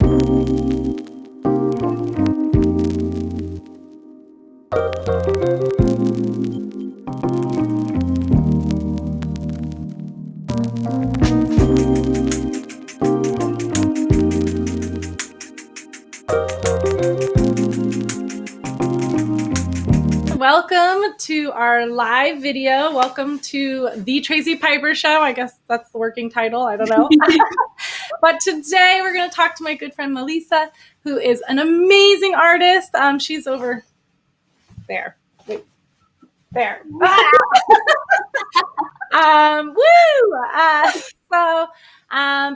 Welcome to our live video. Welcome to the Tracy Piper Show. I guess that's the working title. I don't know. But today we're going to talk to my good friend Malisa, who is an amazing artist. She's over there. Wait, there. Woo!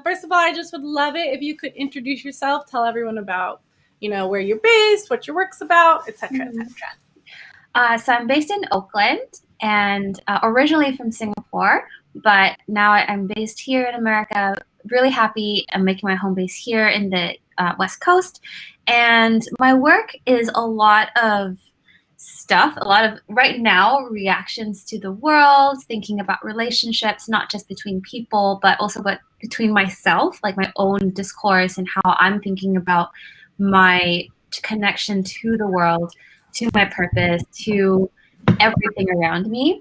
First of all, I just would love it if you could introduce yourself, tell everyone about, where you're based, what your work's about, etc., etc. So I'm based in Oakland and originally from Singapore, but now I'm based here in America. Really happy I'm making my home base here in the West Coast. And my work is a lot of stuff, a lot of, right now, reactions to the world, thinking about relationships, not just between people, but also between myself, like my own discourse and how I'm thinking about my connection to the world, to my purpose, to everything around me.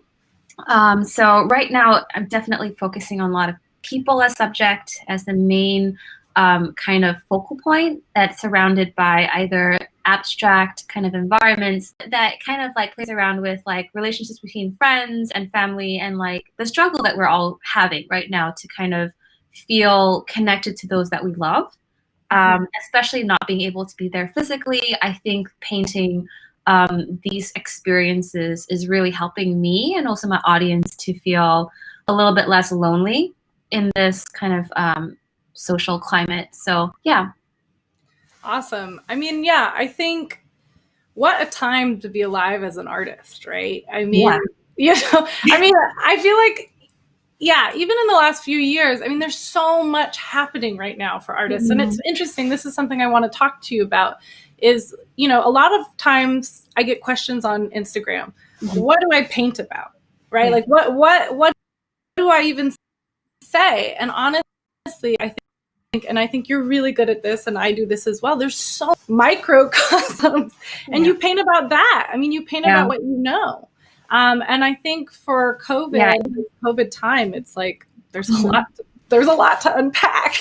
So right now, I'm definitely focusing on a lot of people as subject, as the main kind of focal point that's surrounded by either abstract kind of environments that kind of like plays around with like relationships between friends and family and like the struggle that we're all having right now to kind of feel connected to those that we love, especially not being able to be there physically. I think painting these experiences is really helping me and also my audience to feel a little bit less lonely in this kind of social climate. So yeah. Awesome. I mean, yeah, I think what a time to be alive as an artist, right? I mean, I feel like, yeah, even in the last few years, I mean, there's so much happening right now for artists. And it's interesting. This is something I want to talk to you about is, a lot of times I get questions on Instagram. What do I paint about? Right? Like what do I even say? And honestly, I think you're really good at this and I do this as well. There's so microcosms and you paint about that. I mean, you paint about what you know. And I think for COVID time, it's like there's a lot to unpack.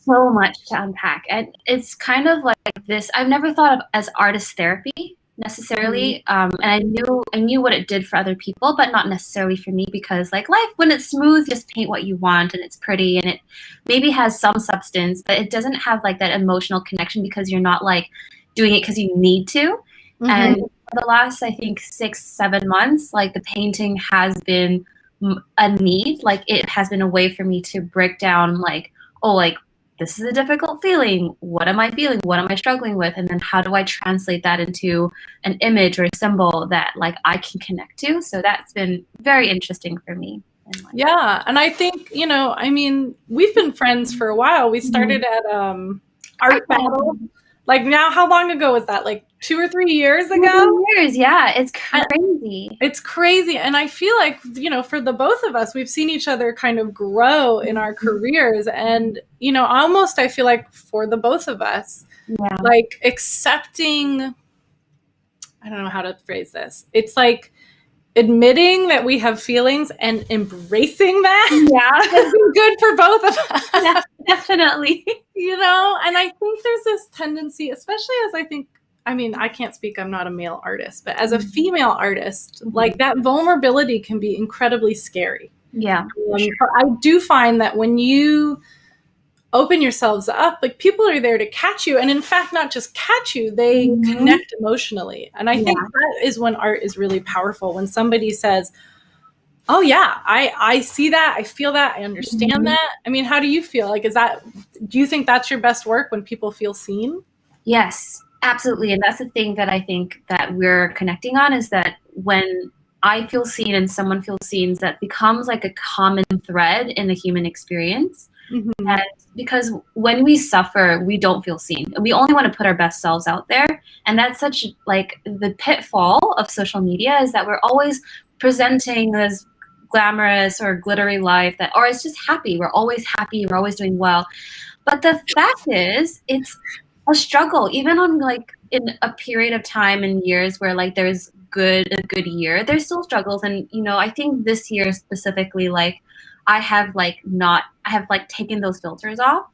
So much to unpack. And it's kind of like this, I've never thought of as artist therapy necessarily. And I knew what it did for other people, but not necessarily for me, because like life, when it's smooth, just paint what you want and it's pretty and it maybe has some substance, but it doesn't have like that emotional connection because you're not like doing it because you need to. And for the last, I think 6-7 months, like the painting has been a need. Like it has been a way for me to break down like, oh, like this is a difficult feeling. What am I feeling? What am I struggling with? And then how do I translate that into an image or a symbol that like I can connect to? So that's been very interesting for me. Yeah. And I think, I mean, we've been friends for a while. We started at Art Battle. Like now, how long ago was that? Like 2 or 3 years ago? 2 years, yeah. It's crazy. It's crazy. And I feel like, for the both of us, we've seen each other kind of grow in our careers. And, almost I feel like for the both of us, like accepting, I don't know how to phrase this. It's like admitting that we have feelings and embracing that. Yeah. Has been good for both of us. Yeah, definitely. And I think there's this tendency, especially as I can't speak, I'm not a male artist, but as a female artist, like that vulnerability can be incredibly scary. Yeah. But I do find that when you open yourselves up, like people are there to catch you. And in fact, not just catch you, they connect emotionally. And I think that is when art is really powerful. When somebody says, oh yeah, I see that, I feel that, I understand that. I mean, how do you feel? Like, do you think that's your best work when people feel seen? Yes, absolutely. And that's the thing that I think that we're connecting on is that when I feel seen and someone feels seen, that becomes like a common thread in the human experience. And because when we suffer, we don't feel seen. We only want to put our best selves out there. And that's such like the pitfall of social media is that we're always presenting this glamorous or glittery life or it's just happy. We're always happy. We're always doing well. But the fact is, it's a struggle, even on like in a period of time and years where like there's a good year, there's still struggles. And I think this year specifically, like I have taken those filters off,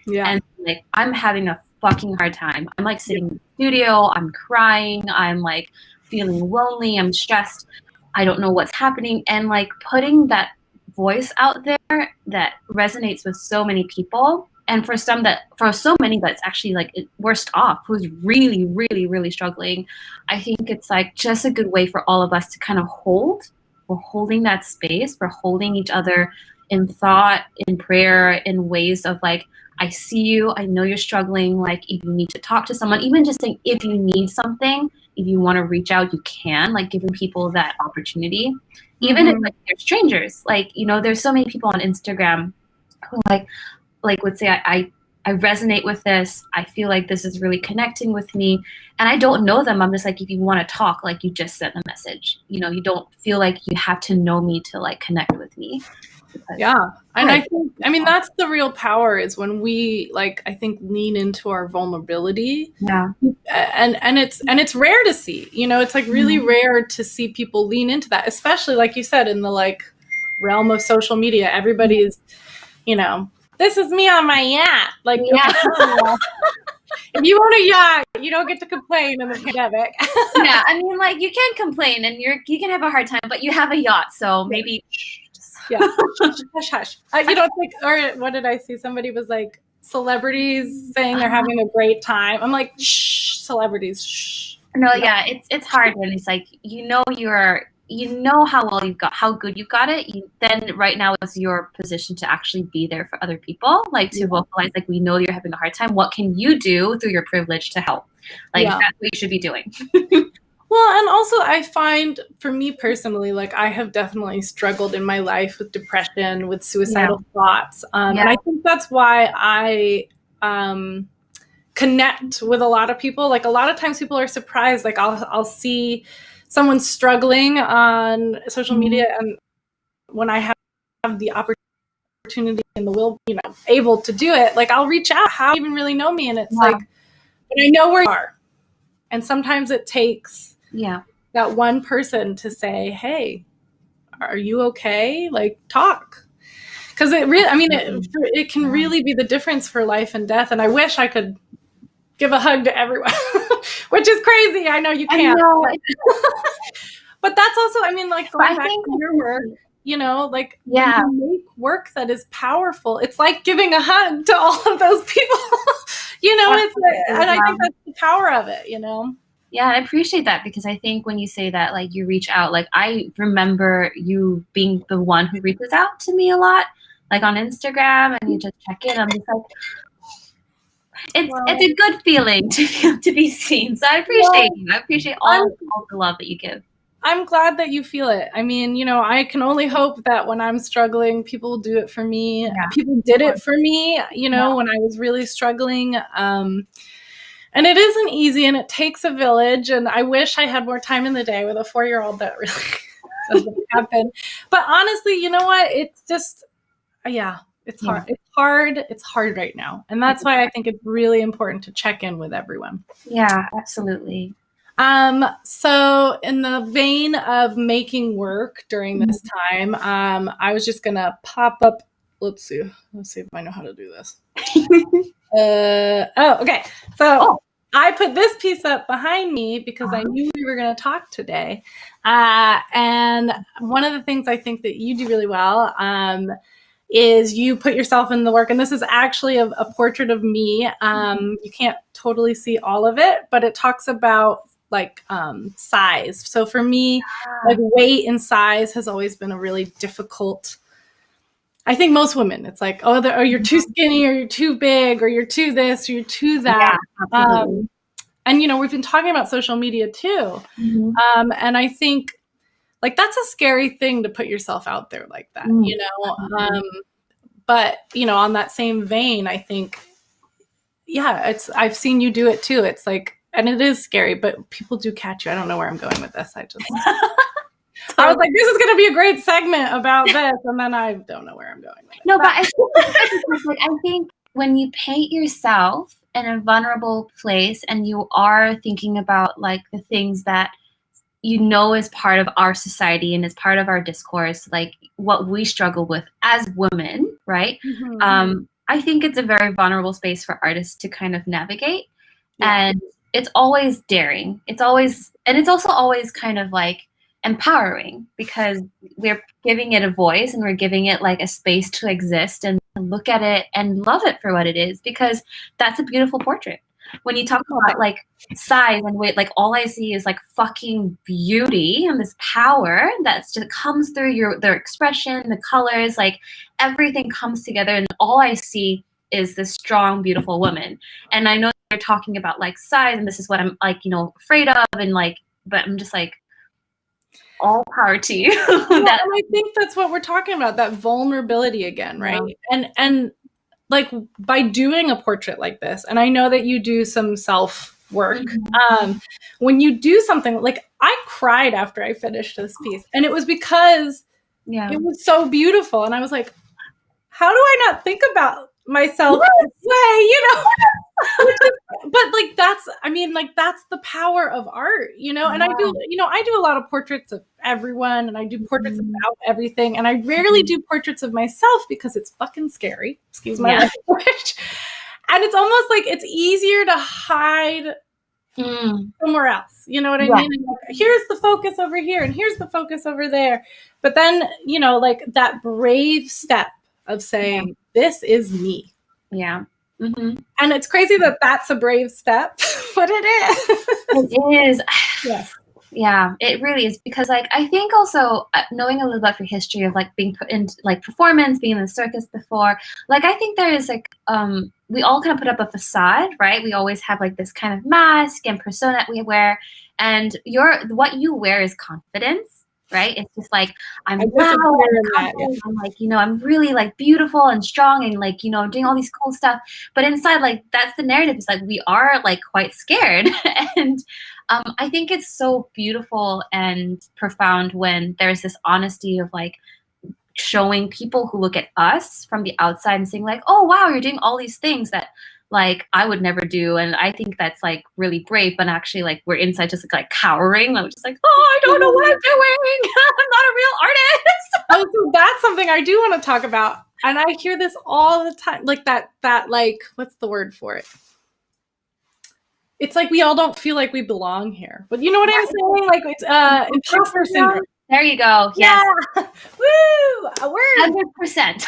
and like I'm having a fucking hard time. I'm like sitting in the studio, I'm crying, I'm like feeling lonely, I'm stressed, I don't know what's happening, and like putting that voice out there that resonates with so many people, and for so many that's actually like worst off, who's really really really struggling. I think it's like just a good way for all of us to kind of we're holding that space, we're holding each other in thought, in prayer, in ways of like, I see you, I know you're struggling, like if you need to talk to someone, even just saying if you need something, if you want to reach out, you can, like giving people that opportunity. Even if like they're strangers, like there's so many people on Instagram who like would say, I resonate with this, I feel like this is really connecting with me, and I don't know them. I'm just like, if you want to talk, like you just send a message, you don't feel like you have to know me to like connect with me. Yeah. And I mean, that's the real power, is when we I think lean into our vulnerability. Yeah. And it's rare to see, it's like really rare to see people lean into that, especially like you said, in the like realm of social media. Everybody is, this is me on my yacht. Like, if you own a yacht, you don't get to complain in the pandemic. Yeah. I mean, like you can complain and you can have a hard time, but you have a yacht. So maybe. Yeah. Hush, hush. You don't think, or what did I see? Somebody was like, celebrities saying they're having a great time. I'm like, shh, celebrities, shh. No, yeah, it's hard when it's like, how well you've got, how good you've got it. Then right now it's your position to actually be there for other people, like to vocalize, like, we know you're having a hard time. What can you do through your privilege to help? Like, that's what you should be doing. Well, and also I find, for me personally, like I have definitely struggled in my life with depression, with suicidal thoughts. And I think that's why I connect with a lot of people. Like a lot of times people are surprised. Like I'll see someone struggling on social media, and when I have the opportunity and the will, able to do it, like I'll reach out. How do you even really know me? And it's like, but I know where you are. And sometimes it takes that one person to say, hey, are you okay? Like, talk. Because it really, I mean, it can really be the difference for life and death. And I wish I could give a hug to everyone, which is crazy. I know you can't. But that's also, I mean, like going back to your work, like when you make work that is powerful, it's like giving a hug to all of those people. It's like, and I think that's the power of it, Yeah, I appreciate that, because I think when you say that, like you reach out, like I remember you being the one who reaches out to me a lot, like on Instagram, and you just check in. I'm just like, it's a good feeling to be seen. So I appreciate you. I appreciate all the love that you give. I'm glad that you feel it. I mean, I can only hope that when I'm struggling, people will do it for me. Yeah. People did it for me, when I was really struggling. And it isn't easy, and it takes a village. And I wish I had more time in the day with a 4-year-old. That really doesn't happen. But honestly, you know what? It's just, it's hard. It's hard. It's hard right now. And that's why I think it's really important to check in with everyone. Yeah, absolutely. So in the vein of making work during this time, I was just going to pop up. Let's see if I know how to do this. Okay. So I put this piece up behind me because I knew we were going to talk today. And one of the things I think that you do really well, is you put yourself in the work. And this is actually a portrait of me. You can't totally see all of it, but it talks about like size. So for me, like weight and size has always been a really difficult. I think most women, it's like, you're too skinny, or you're too big, or you're too this, or you're too that. Yeah, and we've been talking about social media too. And I think like that's a scary thing to put yourself out there like that, but on that same vein, I think, I've seen you do it too. It's like, and it is scary, but people do catch you. I don't know where I'm going with this. I was like, this is going to be a great segment about this, and then I don't know where I'm going with it. No, but I think when you paint yourself in a vulnerable place and you are thinking about like the things that you know is part of our society and is part of our discourse, like what we struggle with as women, right? I think it's a very vulnerable space for artists to kind of navigate. Yeah. And it's always daring. It's also always kind of like empowering because we're giving it a voice and we're giving it like a space to exist and look at it and love it for what it is, because that's a beautiful portrait. When you talk about like size and weight, like all I see is like fucking beauty and this power that just comes through their expression, the colors, like everything comes together, and all I see is this strong, beautiful woman. And I know you're talking about like size, and this is what I'm like, you know, afraid of, and like, but I'm just like, all power to you. And I think that's what we're talking about, that vulnerability again, right? Yeah. And like by doing a portrait like this, and I know that you do some self work, when you do something like, I cried after I finished this piece, and it was because it was so beautiful, and I was like, how do I not think about myself this way, you know? But like that's the power of art, you know. And I do a lot of portraits of everyone, and I do portraits about everything, and I rarely do portraits of myself because it's fucking scary, excuse my language. And it's almost like it's easier to hide somewhere else, you know what I mean? And like, here's the focus over here and here's the focus over there, but then, you know, like that brave step of saying, this is me. And it's crazy that that's a brave step, but it is. It is. Yeah, it really is, because like I think also knowing a little bit for history of like being put into like performance, being in the circus before, like I think there is like we all kind of put up a facade, right? We always have like this kind of mask and persona that we wear, and what you wear is confidence, right? It's just like I'm loud and I'm like, you know, I'm really like beautiful and strong and like, you know, I'm doing all these cool stuff, but inside, like that's the narrative. It's like we are like quite scared. And I think it's so beautiful and profound when there's this honesty of like showing people who look at us from the outside and saying like, oh wow, you're doing all these things that like I would never do. And I think that's like really brave, but actually like we're inside just like cowering. I'm just like, oh, I don't know what I'm doing. I'm not a real artist. Oh, so that's something I do want to talk about. And I hear this all the time, like that like, what's the word for it? It's like we all don't feel like we belong here. But you know what I'm saying? Like it's imposter syndrome. There you go. Yes. Yeah. Woo! A word. 100%.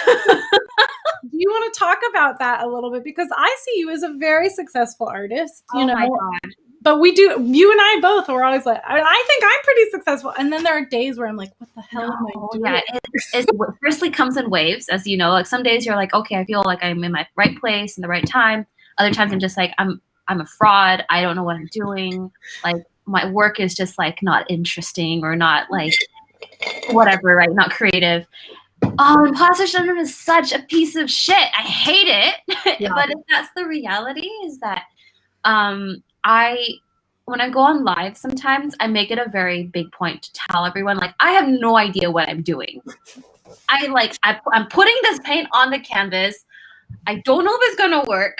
Do you want to talk about that a little bit? Because I see you as a very successful artist, you know. My God. But you and I both are always like, I think I'm pretty successful. And then there are days where I'm like, what the hell am I doing? Yeah, it firstly comes in waves, as you know. Like some days you're like, okay, I feel like I'm in my right place in the right time. Other times I'm just like, I'm a fraud. I don't know what I'm doing. Like my work is just like not interesting or not like whatever, right? Not creative. Oh, imposter syndrome is such a piece of shit. I hate it. Yeah. But if that's the reality, is that when I go on live, sometimes I make it a very big point to tell everyone, like, I have no idea what I'm doing. I'm putting this paint on the canvas. I don't know if it's gonna work.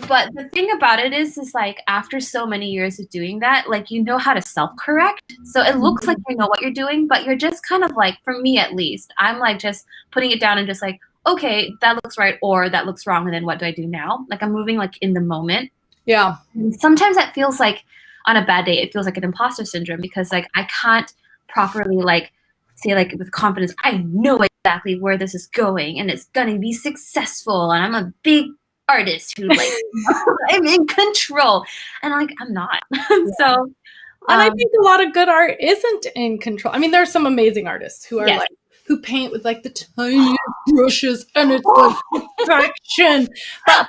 But the thing about it is like after so many years of doing that, like you know how to self-correct. So it looks like you know what you're doing, but you're just kind of like, for me at least, I'm like just putting it down and just like, okay, that looks right or that looks wrong, and then what do I do now? Like I'm moving like in the moment. Yeah. And sometimes that feels like on a bad day, it feels like an imposter syndrome because like I can't properly like say like with confidence, I know exactly where this is going and it's gonna be successful and I'm a big artist who like I'm in control, and like I'm not. So and I think a lot of good art isn't in control. I mean, there are some amazing artists who are like who paint with like the tiniest brushes and it's like perfection. But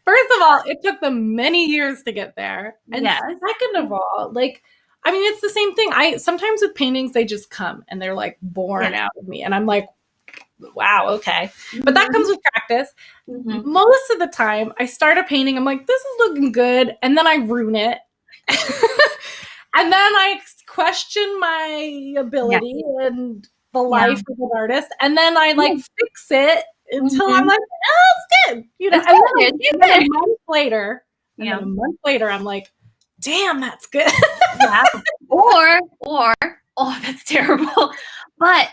first of all, it took them many years to get there. And second of all, like, I mean, it's the same thing. I sometimes with paintings, they just come and they're like born out of me. And I'm like, wow, okay. But that comes with practice. Most of the time, I start a painting, I'm like, this is looking good. And then I ruin it. And then I question my ability and the life of an artist. And then I like fix it. until I'm like, oh, it's good. You know, and then a month later, I'm like, damn, that's good. Yeah. Or, oh, that's terrible. But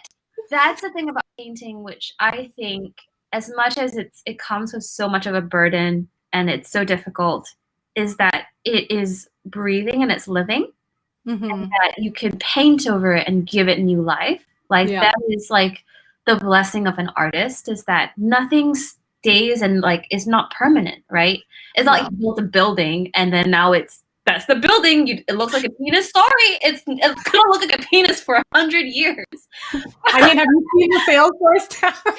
that's the thing about painting, which I think, as much as it comes with so much of a burden and it's so difficult, is that it is breathing and it's living, and that you can paint over it and give it new life. Like that is like the blessing of an artist, is that nothing stays and like is not permanent, right? It's not like you built a building and then now that's the building. It looks like a penis. Sorry, it's gonna look like a penis for 100 years. I mean, have you seen the Salesforce Tower?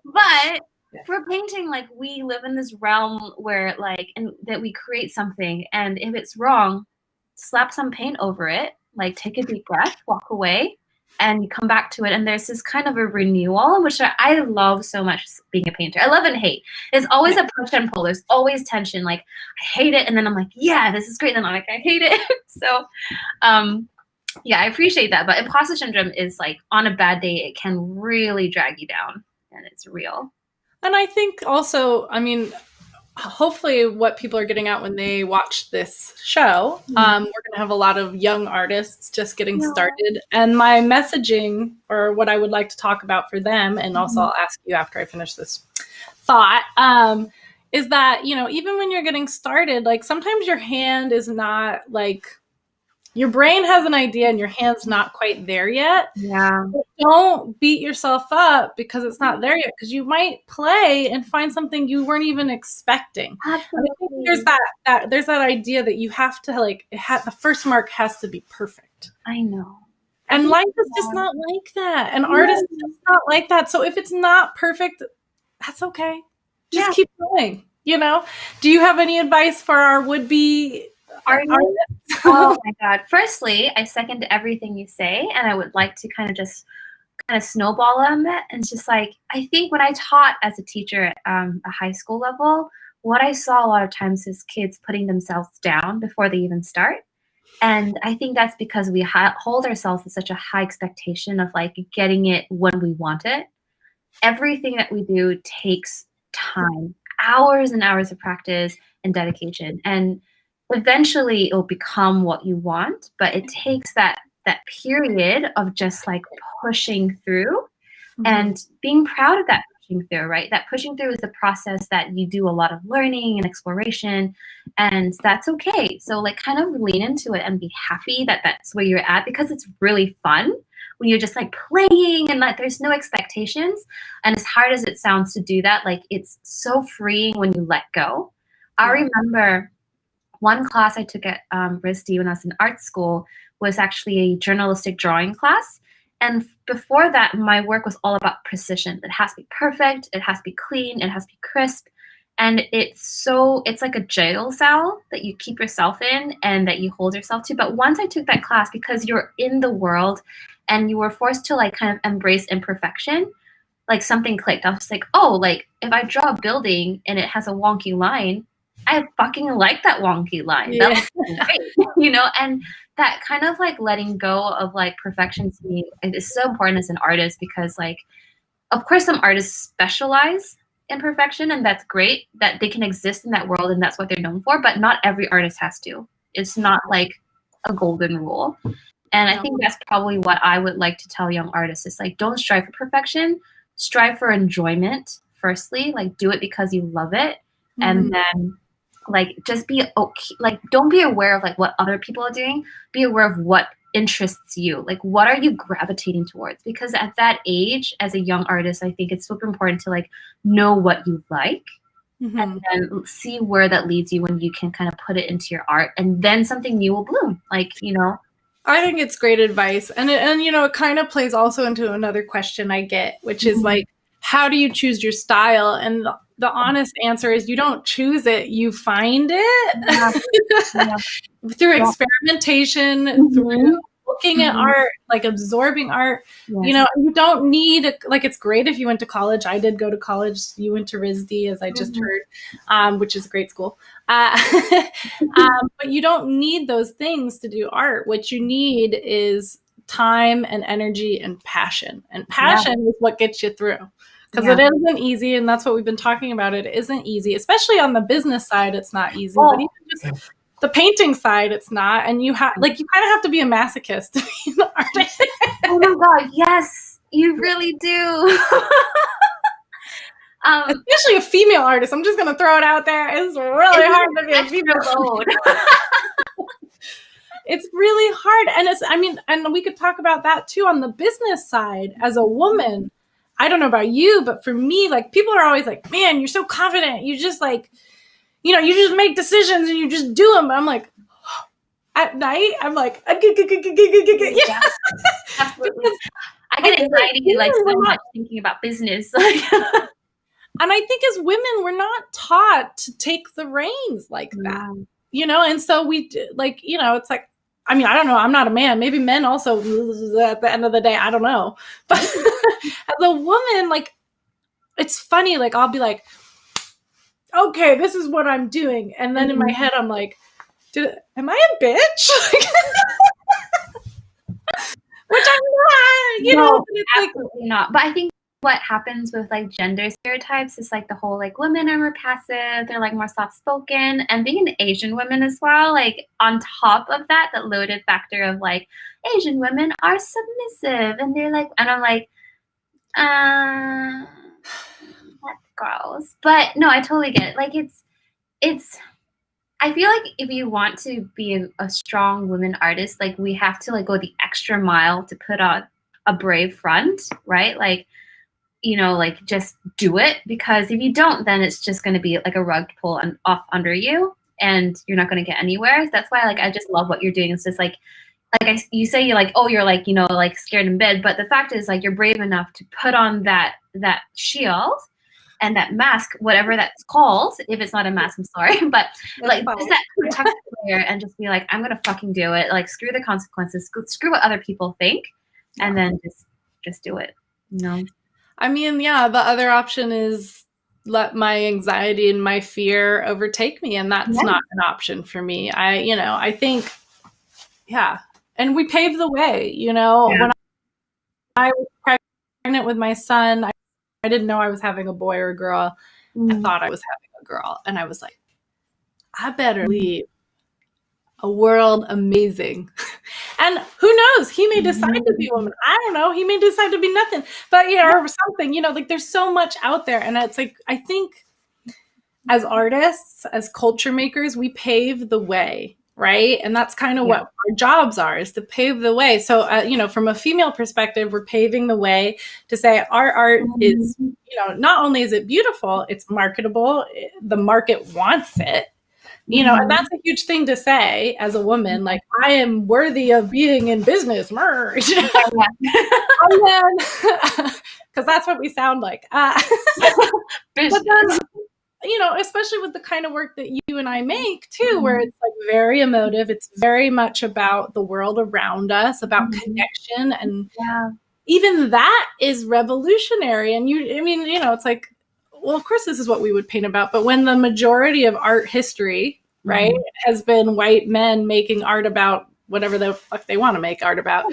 But for painting, like, we live in this realm where like, and that we create something, and if it's wrong, slap some paint over it, like take a deep breath, walk away, and you come back to it, and there's this kind of a renewal, which I love so much being a painter. I love and hate. There's always a push and pull. There's always tension. Like, I hate it, and then I'm like, yeah, this is great. And then I'm like, I hate it. So, yeah, I appreciate that. But imposter syndrome is like, on a bad day, it can really drag you down, and it's real. And I think also, I mean, hopefully what people are getting at when they watch this show, we're going to have a lot of young artists just getting started. And my messaging, or what I would like to talk about for them, and also I'll ask you after I finish this thought, is that, you know, even when you're getting started, like sometimes your hand is not like, your brain has an idea and your hand's not quite there yet. Yeah. But don't beat yourself up because it's not there yet, because you might play and find something you weren't even expecting. Absolutely. I think there's that idea that you have to like, the first mark has to be perfect. I know. And life is just not like that. And artists is not like that. So if it's not perfect, that's okay. Just keep going, you know? Do you have any advice for our would-be artists? Oh my God. Firstly, I second everything you say, and I would like to kind of snowball on that. And just like, I think when I taught as a teacher at a high school level, what I saw a lot of times is kids putting themselves down before they even start. And I think that's because we hold ourselves with such a high expectation of like getting it when we want it. Everything that we do takes time, hours and hours of practice and dedication. And eventually it'll become what you want, but it takes that period of just like pushing through and being proud of that pushing through, right? That pushing through is the process that you do a lot of learning and exploration, and that's okay. So like, kind of lean into it and be happy that that's where you're at, because it's really fun when you're just like playing and like there's no expectations. And as hard as it sounds to do that, like, it's so freeing when you let go. I remember one class I took at RISD when I was in art school was actually a journalistic drawing class. And before that, my work was all about precision. It has to be perfect. It has to be clean. It has to be crisp. And it's like a jail cell that you keep yourself in and that you hold yourself to. But once I took that class, because you're in the world and you were forced to like kind of embrace imperfection, like something clicked. I was like, oh, like if I draw a building and it has a wonky line, I fucking like that wonky line. Yeah. That looks great, you know? And that kind of like letting go of like perfection to me is so important as an artist, because like, of course, some artists specialize in perfection, and that's great that they can exist in that world and that's what they're known for, but not every artist has to. It's not like a golden rule. And I think that's probably what I would like to tell young artists is like, don't strive for perfection, strive for enjoyment firstly, like do it because you love it. And then like, just be okay. Like, don't be aware of like what other people are doing. Be aware of what interests you. Like, what are you gravitating towards? Because at that age, as a young artist, I think it's super important to like know what you like and then see where that leads you when you can kind of put it into your art, and then something new will bloom. Like, you know. I think it's great advice. And you know, it kind of plays also into another question I get, which is like, how do you choose your style? And the honest answer is you don't choose it, you find it through experimentation, through looking at art, like absorbing art. You know, you don't need like, it's great if you went to college. I did go to college. You went to RISD, as I just heard, which is a great school. But you don't need those things to do art. What you need is time and energy and passion. And passion is what gets you through. Because it isn't easy, and that's what we've been talking about. It isn't easy, especially on the business side. It's not easy, but even just the painting side, it's not. And you kind of have to be a masochist to be an artist. Oh my God, yes, you really do. Especially a female artist. I'm just gonna throw it out there. It's really hard to be a female. It's really hard, and we could talk about that too on the business side. As a woman, I don't know about you, but for me, like, people are always like, "Man, you're so confident. You just you just make decisions and you just do them." I'm like, at night, I'm like, yeah, absolutely. I get anxiety so much thinking about business. And I think as women, we're not taught to take the reins like that, and so we it's like, I don't know. I'm not a man. Maybe men also at the end of the day. I don't know. But as a woman, it's funny. I'll be like, okay, this is what I'm doing. And then in my head, I'm like, am I a bitch? Which I'm not, No, absolutely not. But I think what happens with gender stereotypes is the whole women are more passive, they're more soft-spoken, and being an Asian woman as well, on top of that loaded factor of Asian women are submissive, and they're and I'm like, that's gross. But no, I totally get it. It's I feel like if you want to be a strong woman artist, we have to go the extra mile to put on a brave front, right? Just do it, because if you don't, then it's just going to be a rug pull off under you, and you're not going to get anywhere. That's why I just love what you're doing. It's just you say you're scared in bed, but the fact is you're brave enough to put on that shield and that mask, whatever that's called. If it's not a mask, I'm sorry, but just that protective layer, and just be I'm gonna fucking do it. Screw the consequences, screw what other people think, and then just do it. The other option is let my anxiety and my fear overtake me, and that's not an option for me. I think, and we paved the way. When I was pregnant with my son, I didn't know I was having a boy or a girl. I thought I was having a girl, and I was like, I better leave a world amazing. And who knows? He may decide to be a woman. I don't know. He may decide to be nothing, but or something. There's so much out there, and it's I think as artists, as culture makers, we pave the way, right? And that's kind of what our jobs are, is to pave the way. So, from a female perspective, we're paving the way to say our art is, not only is it beautiful, it's marketable. The market wants it. And that's a huge thing to say as a woman, I am worthy of being in business. And then, because that's what we sound like. But then, especially with the kind of work that you and I make too, where it's very emotive. It's very much about the world around us, about connection. And even that is revolutionary. And it's well, of course, this is what we would paint about. But when the majority of art history, right, has been white men making art about whatever the fuck they want to make art about,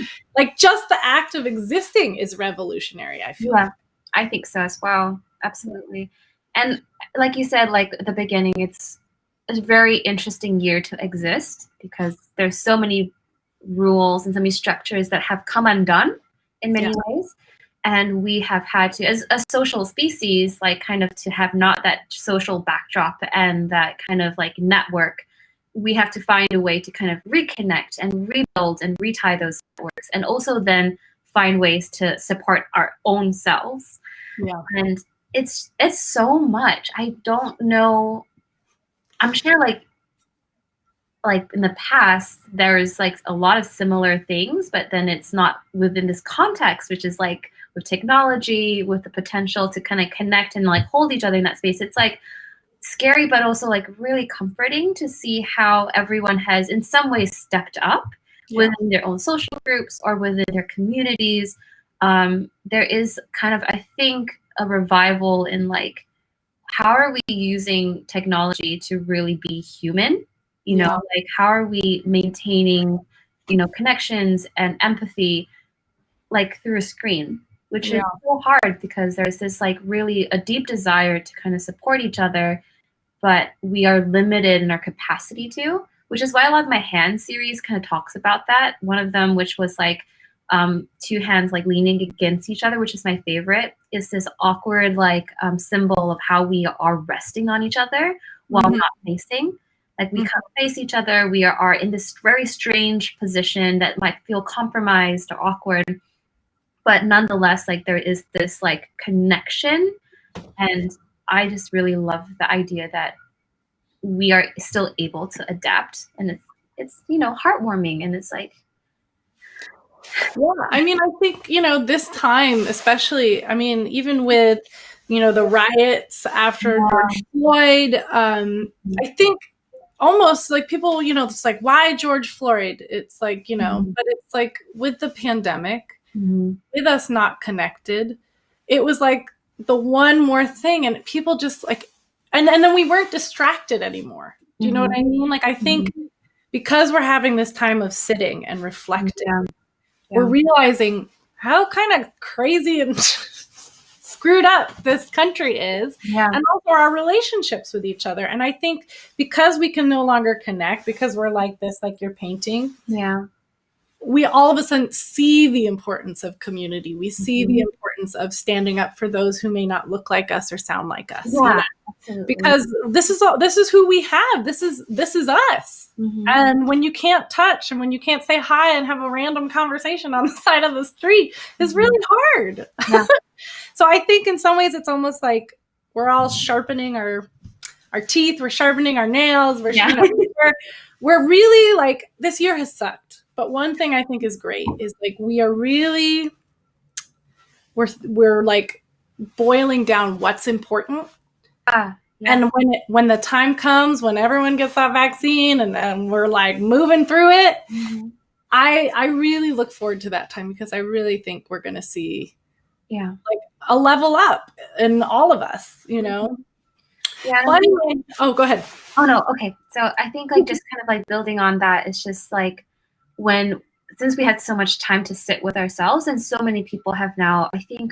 just the act of existing is revolutionary, I feel. Yeah, I think so as well. Absolutely. And like you said, at the beginning, it's a very interesting year to exist, because there's so many rules and so many structures that have come undone in many ways. And we have had to, as a social species, kind of to have not that social backdrop and that kind of network, we have to find a way to kind of reconnect and rebuild and retie those networks, and also then find ways to support our own selves. Yeah. And it's so much. I don't know. I'm sure in the past, there's a lot of similar things, but then it's not within this context, which is with technology, with the potential to kind of connect and hold each other in that space. It's scary, but also really comforting to see how everyone has in some ways stepped up within their own social groups or within their communities. There is kind of, I think, a revival in how are we using technology to really be human? How are we maintaining connections and empathy like through a screen, which is so hard because there's this like really a deep desire to kind of support each other, but we are limited in our capacity to, which is why a lot of my hand series kind of talks about that. One of them, which was like two hands like leaning against each other, which is my favorite, is this awkward like symbol of how we are resting on each other while not facing. Like we can't face each other. We are in this very strange position that might feel compromised or awkward, but nonetheless, like there is this like connection. And I just really love the idea that we are still able to adapt, and it's heartwarming, and it's like. Yeah, I mean, I think, this time, especially, I mean, even with, the riots after George Floyd, I think almost like people, it's like, why George Floyd? It's like, but it's like with the pandemic, with us not connected, it was like the one more thing, and people just like, and then we weren't distracted anymore. Do you know what I mean? Like, I think because we're having this time of sitting and reflecting, we're realizing how kind of crazy and screwed up this country is, and also our relationships with each other. And I think because we can no longer connect, because we're like this, like you're painting, we all of a sudden see the importance of community. We see the importance of standing up for those who may not look like us or sound like us. Because this is who we have. This is us. And when you can't touch and when you can't say hi and have a random conversation on the side of the street, it's really hard. So I think in some ways it's almost like we're all sharpening our teeth, we're sharpening our nails, we're really like, this year has sucked. But one thing I think is great is like we are really we're like boiling down what's important. And when the time comes, when everyone gets that vaccine and we're like moving through it, I really look forward to that time, because I really think we're going to see like a level up in all of us, Well, anyway, go ahead. Oh no, okay. So I think like just kind of like building on that, it's just like since we had so much time to sit with ourselves, and so many people have now, I think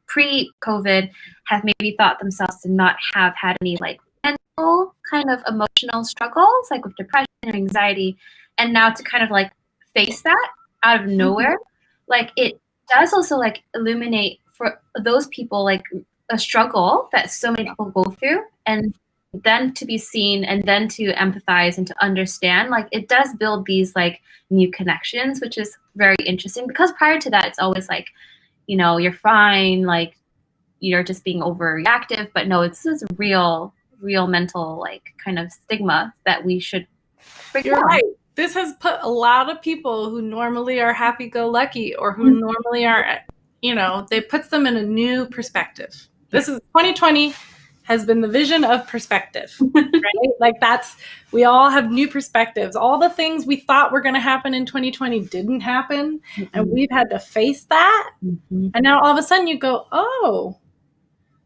pre-COVID have maybe thought themselves to not have had any like mental kind of emotional struggles, like with depression or anxiety, and now to kind of like face that out of nowhere, like it does also like illuminate for those people like a struggle that so many people go through, and then to be seen and then to empathize and to understand, like it does build these like new connections, which is very interesting, because prior to that it's always like, you're fine, like you're just being overreactive. But no, it's this real mental like kind of stigma that we should break down. Right. This has put a lot of people who normally are happy-go-lucky or who normally are, it puts them in a new perspective. This is 2020 has been the vision of perspective, right? Like we all have new perspectives. All the things we thought were going to happen in 2020 didn't happen. And we've had to face that. And now all of a sudden you go, oh,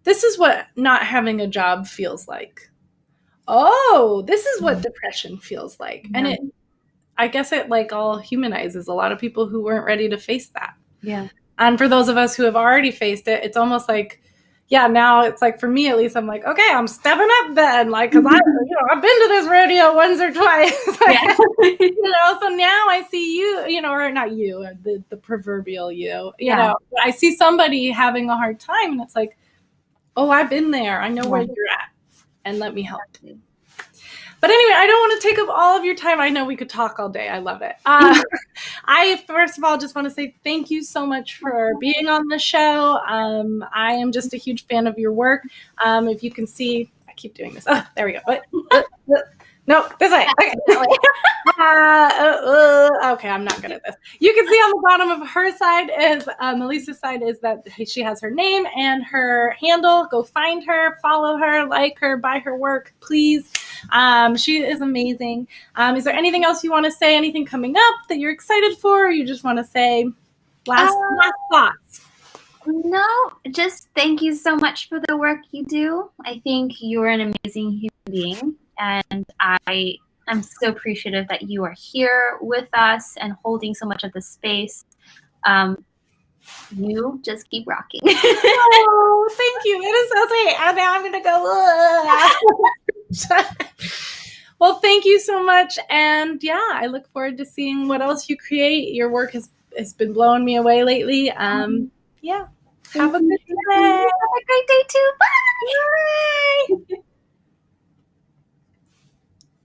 this is what not having a job feels like. Oh, this is what depression feels like. And I guess it like all humanizes a lot of people who weren't ready to face that. And for those of us who have already faced it, it's almost like, now it's like, for me at least, I'm like, okay, I'm stepping up then, like, because I've been to this rodeo once or twice, so now I see you, or not you, the proverbial you, know, but I see somebody having a hard time, and it's like, oh, I've been there, I know where you're at, and let me help you. But anyway, I don't want to take up all of your time. I know we could talk all day. I love it. I, first of all, just want to say thank you so much for being on the show. I am just a huge fan of your work. If you can see, I keep doing this. Oh, there we go. No, this way. Okay. Okay, I'm not good at this. You can see on the bottom of her side is Malisa's side is that she has her name and her handle. Go find her, follow her, like her, buy her work, please. She is amazing. Is there anything else you want to say? Anything coming up that you're excited for? Or you just want to say last thoughts? No, just thank you so much for the work you do. I think you're an amazing human being, and I'm I'm so appreciative that you are here with us and holding so much of the space. You just keep rocking. Oh, thank you. It is so sweet. And now I'm going to go. Well, thank you so much. And yeah, I look forward to seeing what else you create. Your work has been blowing me away lately. Yeah. Have a good day. Have a great day too.